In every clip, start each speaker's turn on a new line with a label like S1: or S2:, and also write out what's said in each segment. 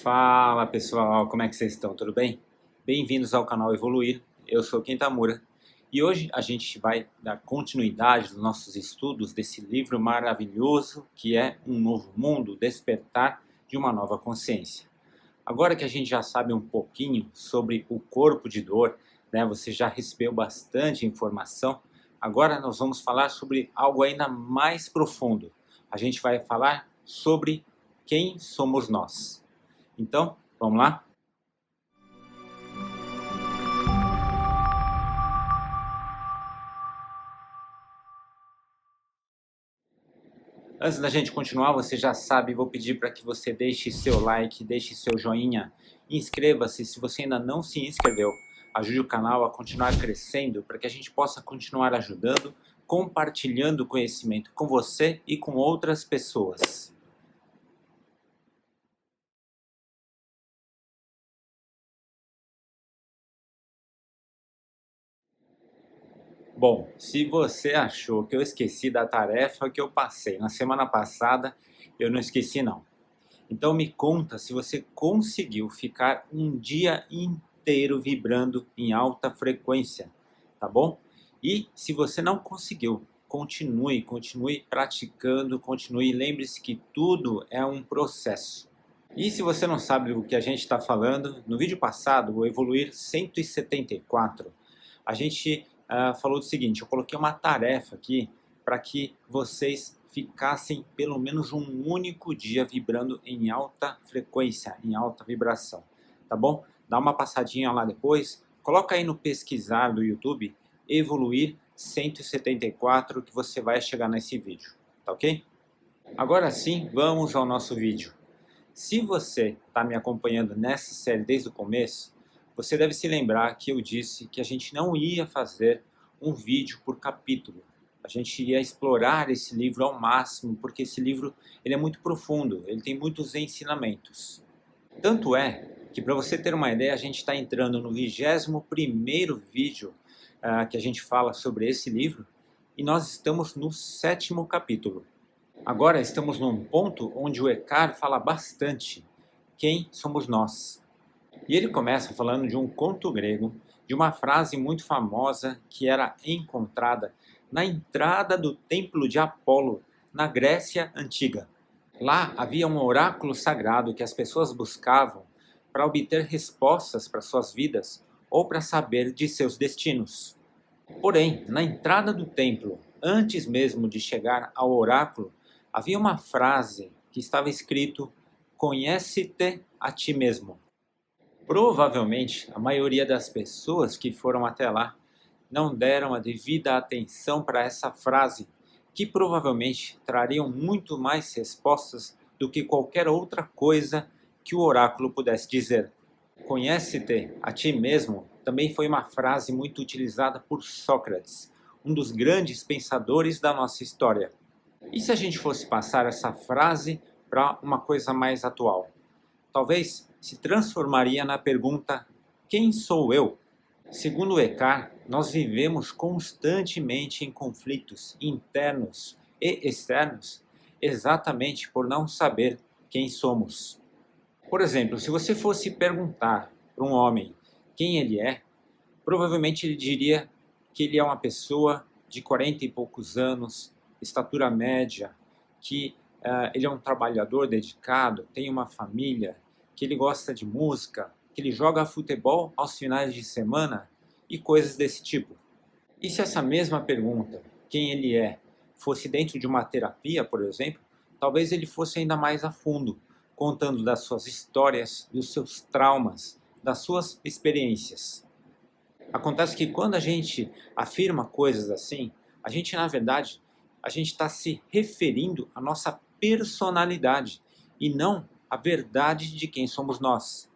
S1: Fala pessoal, como é que vocês estão? Tudo bem? Bem-vindos ao canal Evoluir, eu sou Kentamura e hoje a gente vai dar continuidade nos nossos estudos desse livro maravilhoso que é Um Novo Mundo, Despertar de uma Nova Consciência. Agora que a gente já sabe um pouquinho sobre o corpo de dor, né, você já recebeu bastante informação, agora nós vamos falar sobre algo ainda mais profundo. A gente vai falar sobre quem somos nós. Então, vamos lá? Antes da gente continuar, você já sabe, vou pedir para que você deixe seu like, deixe seu joinha, inscreva-se se você ainda não se inscreveu. Ajude o canal a continuar crescendo para que a gente possa continuar ajudando, compartilhando conhecimento com você e com outras pessoas. Bom, se você achou que eu esqueci da tarefa que eu passei na semana passada, eu não esqueci não. Então me conta se você conseguiu ficar um dia inteiro vibrando em alta frequência, tá bom? E se você não conseguiu, continue praticando, continue. Lembre-se que tudo é um processo. E se você não sabe do que a gente está falando, no vídeo passado, o Evoluir 174, a gente falou do seguinte: eu coloquei uma tarefa aqui para que vocês ficassem pelo menos um único dia vibrando em alta frequência, em alta vibração, tá bom? Dá uma passadinha lá depois, coloca aí no pesquisar do YouTube, Evoluir 174, que você vai chegar nesse vídeo, tá ok? Agora sim, vamos ao nosso vídeo. Se você está me acompanhando nessa série desde o começo, você deve se lembrar que eu disse que a gente não ia fazer um vídeo por capítulo. A gente ia explorar esse livro ao máximo, porque esse livro ele é muito profundo, ele tem muitos ensinamentos. Tanto é que, para você ter uma ideia, a gente está entrando no 21º vídeo que a gente fala sobre esse livro, e nós estamos no 7º capítulo. Agora estamos num ponto onde o Eckhart fala bastante quem somos nós. E ele começa falando de um conto grego, de uma frase muito famosa que era encontrada na entrada do templo de Apolo, na Grécia Antiga. Lá havia um oráculo sagrado que as pessoas buscavam para obter respostas para suas vidas ou para saber de seus destinos. Porém, na entrada do templo, antes mesmo de chegar ao oráculo, havia uma frase que estava escrito: "Conhece-te a ti mesmo". Provavelmente, a maioria das pessoas que foram até lá não deram a devida atenção para essa frase, que provavelmente trariam muito mais respostas do que qualquer outra coisa que o oráculo pudesse dizer. Conhece-te a ti mesmo também foi uma frase muito utilizada por Sócrates, um dos grandes pensadores da nossa história. E se a gente fosse passar essa frase para uma coisa mais atual? Talvez se transformaria na pergunta: quem sou eu? Segundo Eckhart, nós vivemos constantemente em conflitos internos e externos exatamente por não saber quem somos. Por exemplo, se você fosse perguntar para um homem quem ele é, provavelmente ele diria que ele é uma pessoa de 40 e poucos anos, estatura média, que ele é um trabalhador dedicado, tem uma família, que ele gosta de música, que ele joga futebol aos finais de semana e coisas desse tipo. E se essa mesma pergunta, quem ele é, fosse dentro de uma terapia, por exemplo, talvez ele fosse ainda mais a fundo, contando das suas histórias, dos seus traumas, das suas experiências. Acontece que quando a gente afirma coisas assim, a gente, na verdade, a gente está se referindo à nossa personalidade e não à verdade de quem somos nós.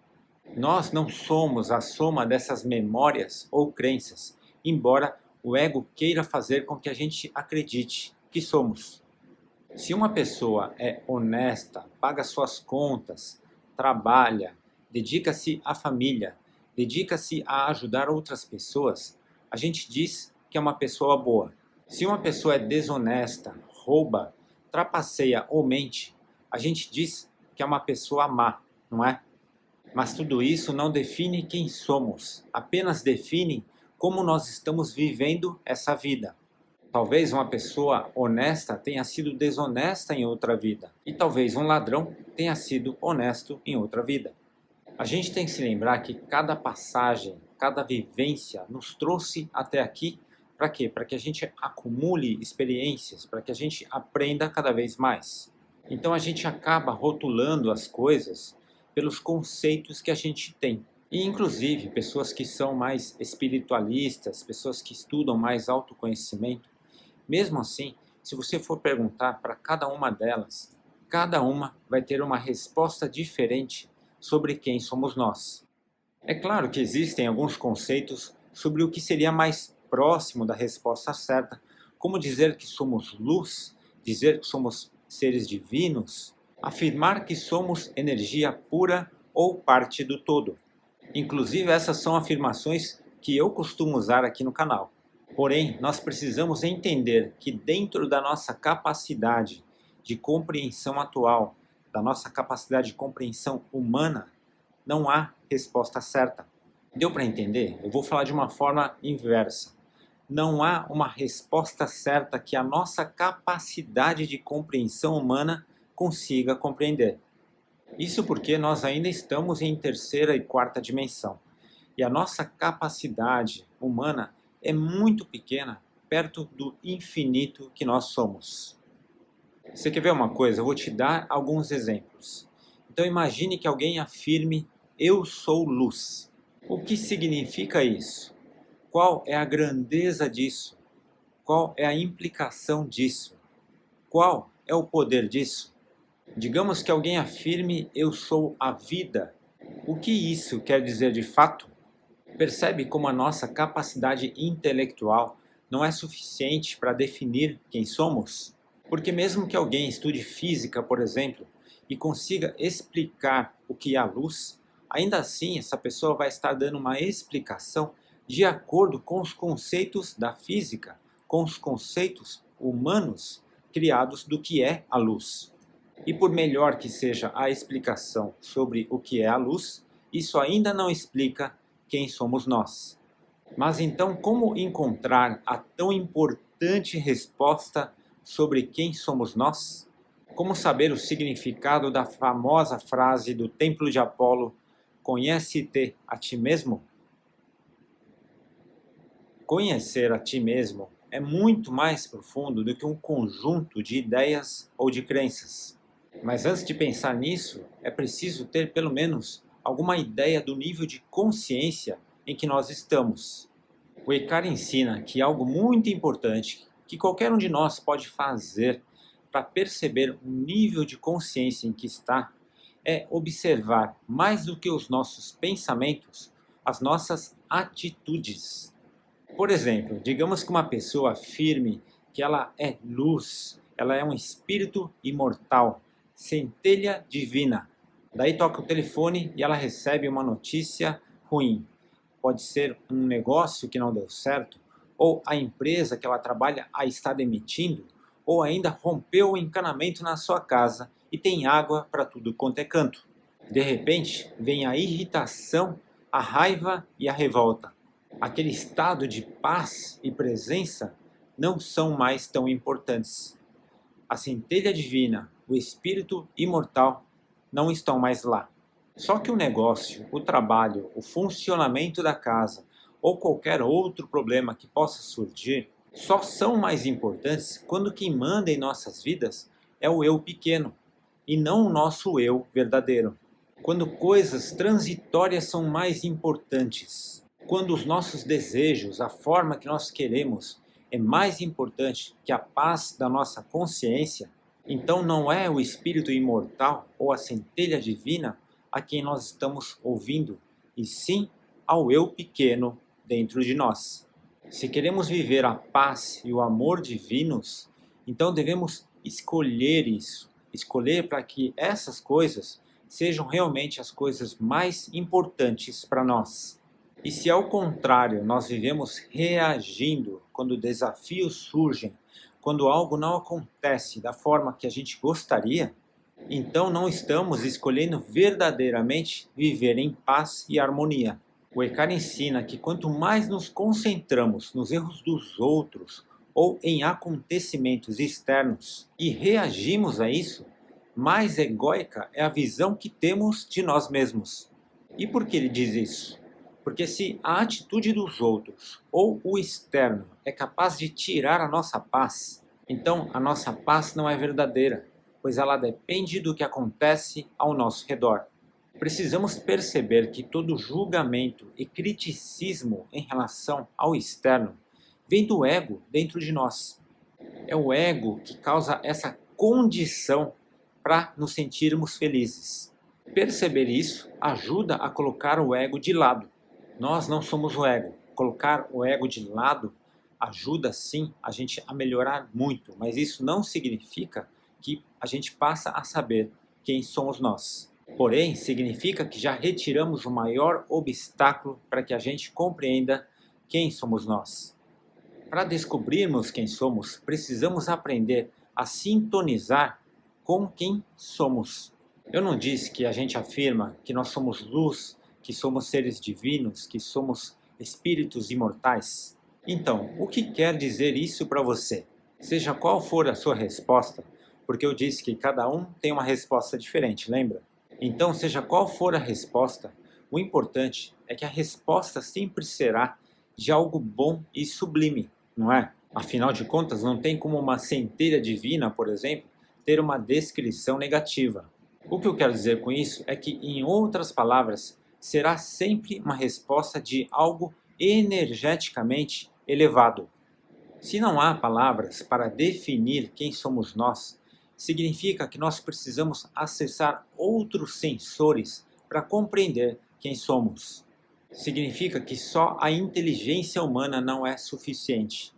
S1: Nós não somos a soma dessas memórias ou crenças, embora o ego queira fazer com que a gente acredite que somos. Se uma pessoa é honesta, paga suas contas, trabalha, dedica-se à família, dedica-se a ajudar outras pessoas, a gente diz que é uma pessoa boa. Se uma pessoa é desonesta, rouba, trapaceia ou mente, a gente diz que é uma pessoa má, não é? Mas tudo isso não define quem somos, apenas define como nós estamos vivendo essa vida. Talvez uma pessoa honesta tenha sido desonesta em outra vida, e talvez um ladrão tenha sido honesto em outra vida. A gente tem que se lembrar que cada passagem, cada vivência nos trouxe até aqui para quê? Para que a gente acumule experiências, para que a gente aprenda cada vez mais. Então a gente acaba rotulando as coisas pelos conceitos que a gente tem. E inclusive pessoas que são mais espiritualistas, pessoas que estudam mais autoconhecimento, mesmo assim, se você for perguntar para cada uma delas, cada uma vai ter uma resposta diferente sobre quem somos nós. É claro que existem alguns conceitos sobre o que seria mais próximo da resposta certa, como dizer que somos luz, dizer que somos seres divinos, afirmar que somos energia pura ou parte do todo. Inclusive, essas são afirmações que eu costumo usar aqui no canal. Porém, nós precisamos entender que dentro da nossa capacidade de compreensão atual, da nossa capacidade de compreensão humana, não há resposta certa. Deu para entender? Eu vou falar de uma forma inversa. Não há uma resposta certa que a nossa capacidade de compreensão humana consiga compreender. Isso porque nós ainda estamos em terceira e quarta dimensão. E a nossa capacidade humana é muito pequena perto do infinito que nós somos. Você quer ver uma coisa? Eu vou te dar alguns exemplos. Então imagine que alguém afirme: eu sou luz. O que significa isso? Qual é a grandeza disso? Qual é a implicação disso? Qual é o poder disso? Digamos que alguém afirme: eu sou a vida. O que isso quer dizer de fato? Percebe como a nossa capacidade intelectual não é suficiente para definir quem somos? Porque mesmo que alguém estude física, por exemplo, e consiga explicar o que é a luz, ainda assim essa pessoa vai estar dando uma explicação de acordo com os conceitos da física, com os conceitos humanos criados do que é a luz. E por melhor que seja a explicação sobre o que é a luz, isso ainda não explica quem somos nós. Mas então, como encontrar a tão importante resposta sobre quem somos nós? Como saber o significado da famosa frase do Templo de Apolo: conhece-te a ti mesmo? Conhecer a ti mesmo é muito mais profundo do que um conjunto de ideias ou de crenças. Mas antes de pensar nisso, é preciso ter pelo menos alguma ideia do nível de consciência em que nós estamos. O Eckhart ensina que algo muito importante que qualquer um de nós pode fazer para perceber o nível de consciência em que está é observar mais do que os nossos pensamentos, as nossas atitudes. Por exemplo, digamos que uma pessoa afirme que ela é luz, ela é um espírito imortal, centelha divina. Daí toca o telefone e ela recebe uma notícia ruim. Pode ser um negócio que não deu certo, ou a empresa que ela trabalha a está demitindo, ou ainda rompeu o encanamento na sua casa e tem água para tudo quanto é canto. De repente, vem a irritação, a raiva e a revolta. Aquele estado de paz e presença não são mais tão importantes. A centelha divina, o espírito imortal, não estão mais lá. Só que o negócio, o trabalho, o funcionamento da casa ou qualquer outro problema que possa surgir só são mais importantes quando quem manda em nossas vidas é o eu pequeno e não o nosso eu verdadeiro. Quando coisas transitórias são mais importantes, quando os nossos desejos, a forma que nós queremos é mais importante que a paz da nossa consciência, então não é o espírito imortal ou a centelha divina a quem nós estamos ouvindo, e sim ao eu pequeno dentro de nós. Se queremos viver a paz e o amor divinos, então devemos escolher isso, escolher para que essas coisas sejam realmente as coisas mais importantes para nós. E se ao contrário nós vivemos reagindo quando desafios surgem, quando algo não acontece da forma que a gente gostaria, Então não estamos escolhendo verdadeiramente viver em paz e harmonia. O Eckhart ensina que quanto mais nos concentramos nos erros dos outros ou em acontecimentos externos e reagimos a isso, mais egóica é a visão que temos de nós mesmos. E por que ele diz isso? Porque se a atitude dos outros ou o externo é capaz de tirar a nossa paz, então a nossa paz não é verdadeira, pois ela depende do que acontece ao nosso redor. Precisamos perceber que todo julgamento e criticismo em relação ao externo vem do ego dentro de nós. É o ego que causa essa condição para nos sentirmos felizes. Perceber isso ajuda a colocar o ego de lado. Nós não somos o ego. Colocar o ego de lado ajuda sim a gente a melhorar muito, mas isso não significa que a gente passa a saber quem somos nós. Porém, significa que já retiramos o maior obstáculo para que a gente compreenda quem somos nós. Para descobrirmos quem somos, precisamos aprender a sintonizar com quem somos. Eu não disse que a gente afirma que nós somos luz, que somos seres divinos, que somos espíritos imortais? Então, o que quer dizer isso para você? Seja qual for a sua resposta, porque eu disse que cada um tem uma resposta diferente, lembra? Então, seja qual for a resposta, o importante é que a resposta sempre será de algo bom e sublime, não é? Afinal de contas, não tem como uma centelha divina, por exemplo, ter uma descrição negativa. O que eu quero dizer com isso é que, em outras palavras, será sempre uma resposta de algo energeticamente elevado. Se não há palavras para definir quem somos nós, significa que nós precisamos acessar outros sensores para compreender quem somos. Significa que só a inteligência humana não é suficiente.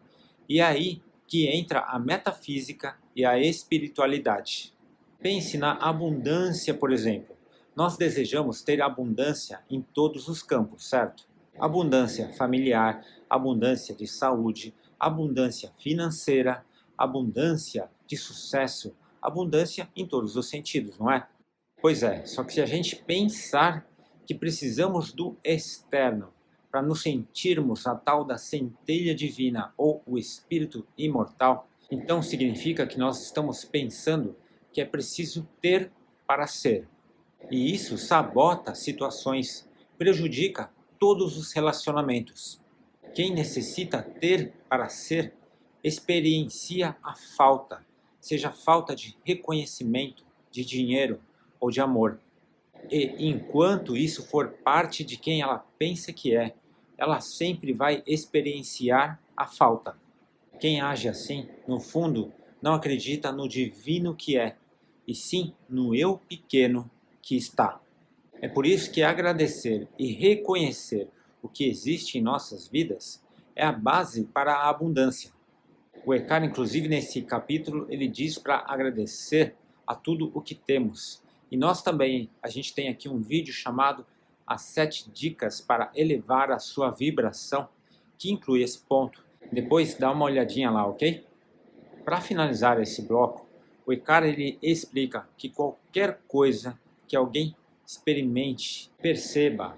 S1: E é aí que entra a metafísica e a espiritualidade. Pense na abundância, por exemplo. Nós desejamos ter abundância em todos os campos, certo? Abundância familiar, abundância de saúde, abundância financeira, abundância de sucesso, abundância em todos os sentidos, não é? Pois é, só que se a gente pensar que precisamos do externo para nos sentirmos a tal da centelha divina ou o espírito imortal, então significa que nós estamos pensando que é preciso ter para ser. E isso sabota situações, prejudica todos os relacionamentos. Quem necessita ter para ser, experiencia a falta, seja falta de reconhecimento, de dinheiro ou de amor. E enquanto isso for parte de quem ela pensa que é, ela sempre vai experienciar a falta. Quem age assim, no fundo, não acredita no divino que é, e sim no eu pequeno que está. É por isso que agradecer e reconhecer o que existe em nossas vidas é a base para a abundância. O Eckhart, inclusive nesse capítulo, ele diz para agradecer a tudo o que temos. E nós também, a gente tem aqui um vídeo chamado As 7 Dicas para Elevar a Sua Vibração, que inclui esse ponto. Depois dá uma olhadinha lá, ok? Para finalizar esse bloco, o Eckhart ele explica que qualquer coisa que alguém experimente, perceba,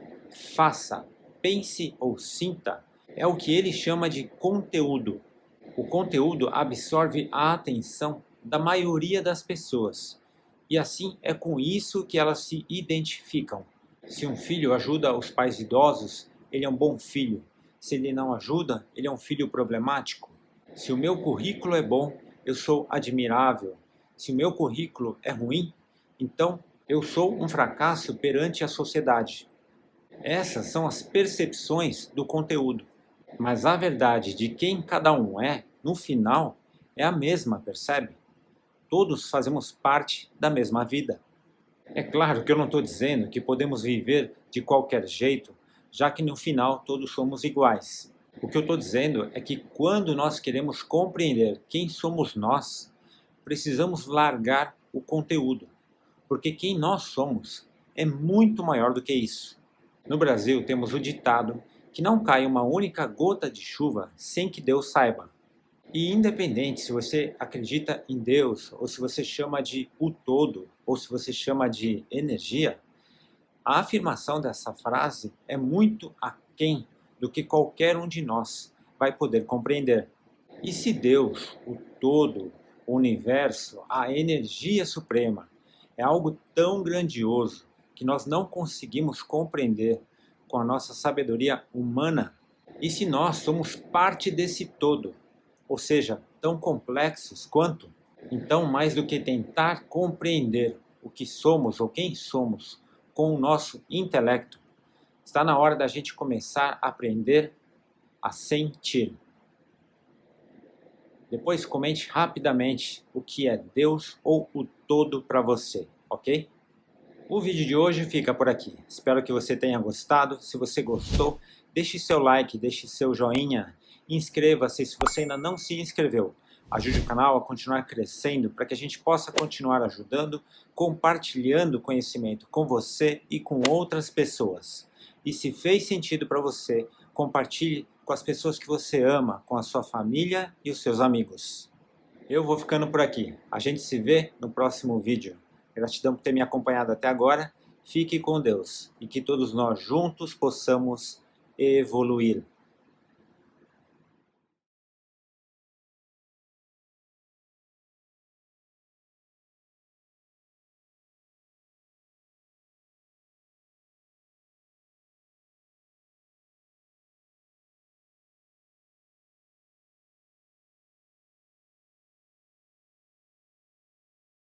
S1: faça, pense ou sinta é o que ele chama de conteúdo. O conteúdo absorve a atenção da maioria das pessoas e assim é com isso que elas se identificam. Se um filho ajuda os pais idosos, ele é um bom filho. Se ele não ajuda, ele é um filho problemático. Se o meu currículo é bom, eu sou admirável. Se o meu currículo é ruim, então eu sou um fracasso perante a sociedade. Essas são as percepções do conteúdo. Mas a verdade de quem cada um é, no final, é a mesma, percebe? Todos fazemos parte da mesma vida. É claro que eu não estou dizendo que podemos viver de qualquer jeito, já que no final todos somos iguais. O que eu estou dizendo é que quando nós queremos compreender quem somos nós, precisamos largar o conteúdo, porque quem nós somos é muito maior do que isso. No Brasil temos o ditado que não cai uma única gota de chuva sem que Deus saiba. E independente se você acredita em Deus, ou se você chama de o todo, ou se você chama de energia, a afirmação dessa frase é muito aquém do que qualquer um de nós vai poder compreender. E se Deus, o todo, o universo, a energia suprema, é algo tão grandioso que nós não conseguimos compreender com a nossa sabedoria humana, e se nós somos parte desse todo, ou seja, tão complexos quanto, então mais do que tentar compreender o que somos ou quem somos com o nosso intelecto, está na hora da gente começar a aprender a sentir. Depois comente rapidamente o que é Deus ou o todo para você, ok? O vídeo de hoje fica por aqui. Espero que você tenha gostado. Se você gostou, deixe seu like, deixe seu joinha, inscreva-se se você ainda não se inscreveu. Ajude o canal a continuar crescendo para que a gente possa continuar ajudando, compartilhando conhecimento com você e com outras pessoas. E se fez sentido para você, compartilhe com as pessoas que você ama, com a sua família e os seus amigos. Eu vou ficando por aqui. A gente se vê no próximo vídeo. Gratidão por ter me acompanhado até agora. Fique com Deus e que todos nós juntos possamos evoluir.